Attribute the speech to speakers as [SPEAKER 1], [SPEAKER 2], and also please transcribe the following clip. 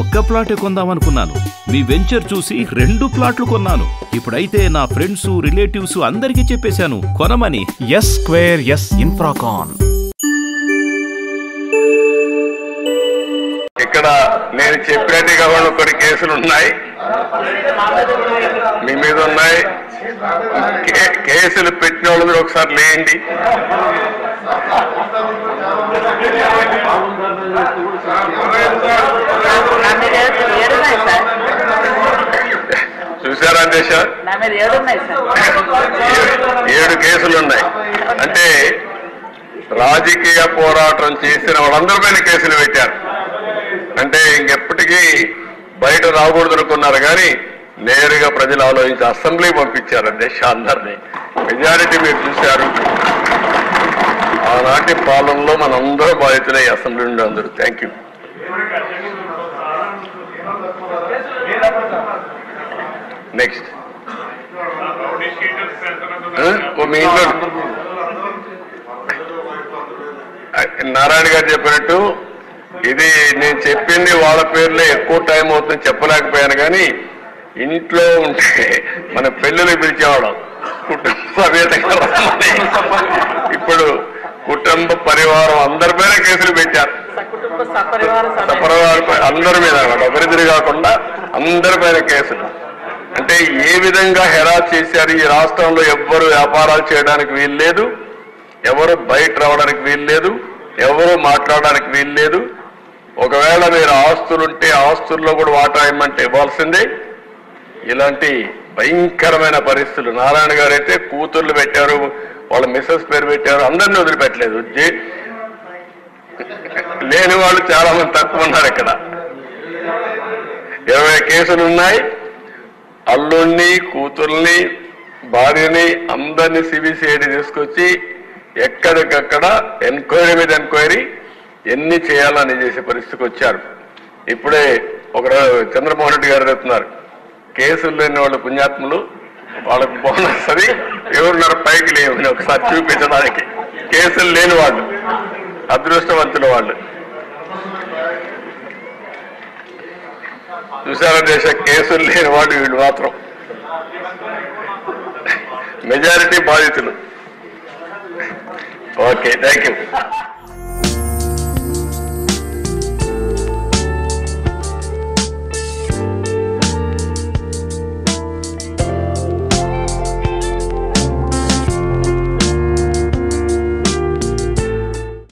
[SPEAKER 1] ఒక్క ప్లాటే కొందామనుకున్నాను. మీ వెంచర్ చూసి 2 ప్లాట్లు కొన్నాను. ఇప్పుడైతే నా ఫ్రెండ్స్ రిలేటివ్స్ అందరికీ చెప్పేశాను కొనమని.
[SPEAKER 2] S Square S Infracon.
[SPEAKER 3] ఇక్కడ నేను చెప్పినట్టుగా కొన్ని కేసులు ఉన్నాయి, మీ మీద ఉన్నాయి. కేసులు పెట్టిన వాళ్ళు మీరు ఒకసారి లేండి. చూసారా దేశ 7 కేసులు ఉన్నాయి. అంటే రాజకీయ పోరాటం చేసిన వాళ్ళందరిపైన కేసులు పెట్టారు. అంటే ఇంకెప్పటికీ బయట రాకూడదు అనుకున్నారు, కానీ నేరుగా ప్రజలు ఆలోచించి అసెంబ్లీ పంపించారు దేశ అందరినీ. మెజారిటీ మీరు చూశారు. ఆనాటి పాలనలో మనందరూ బాధితులే అసెంబ్లీ నుండి అందరూ. Thank you. నెక్స్ట్ మీ ఇంట్లో నారాయణ గారు చెప్పినట్టు ఇది నేను చెప్పింది వాళ్ళ పేర్లే ఎక్కువ టైం అవుతుంది చెప్పలేకపోయాను, కానీ ఇంట్లో ఉంటే మన పెళ్ళిళ్ళు పిలిచేవాళ్ళం కుటుంబ సమేతంగా. ఇప్పుడు కుటుంబ పరివారం అందరిపైన కేసులు పెట్టారు. అందరి మీద ఒకరిద్దరు కాకుండా అందరిపైన కేసులు. అంటే ఏ విధంగా హెరాస్ చేశారు. ఈ రాష్ట్రంలో ఎవ్వరు వ్యాపారాలు చేయడానికి వీల్లేదు, ఎవరు బయట రావడానికి వీల్లేదు, ఎవరు మాట్లాడడానికి వీల్లేదు. ఒకవేళ మీరు ఆస్తులుంటే ఆస్తుల్లో కూడా వాటా ఇమ్మంటే ఇవ్వాల్సిందే. ఇలాంటి భయంకరమైన పరిస్థితులు. నారాయణ గారు అయితే కూతుర్లు పెట్టారు, వాళ్ళ మిస్సెస్ పేరు పెట్టారు, అందరినీ వదిలిపెట్టలేదు. లేని వాళ్ళు చాలా మంది తక్కువ ఉన్నారు. ఇక్కడ 20 కేసులు ఉన్నాయి. అల్లుణ్ణి, కూతుర్ని, భార్యని అందరినీ సిబిసిఐడి తీసుకొచ్చి ఎక్కడికక్కడ ఎంక్వైరీ మీద ఎంక్వైరీ ఎన్ని చేయాలని చేసే పరిస్థితికి వచ్చారు. ఇప్పుడే ఒక చంద్రమోహన్ రెడ్డి గారు చెప్తున్నారు, కేసులు లేని వాళ్ళు పుణ్యాత్ములు, వాళ్ళకు బోనస్ అది ఎవరున్నారు పైకి లేవని ఒకసారి చూపించడానికి. కేసులు లేని వాళ్ళు అదృష్టవంతుల వాళ్ళు. చూసారా దేశ కేసులు లేని వాళ్ళు వీళ్ళు మాత్రం మెజారిటీ బాధితులు. Okay, thank you.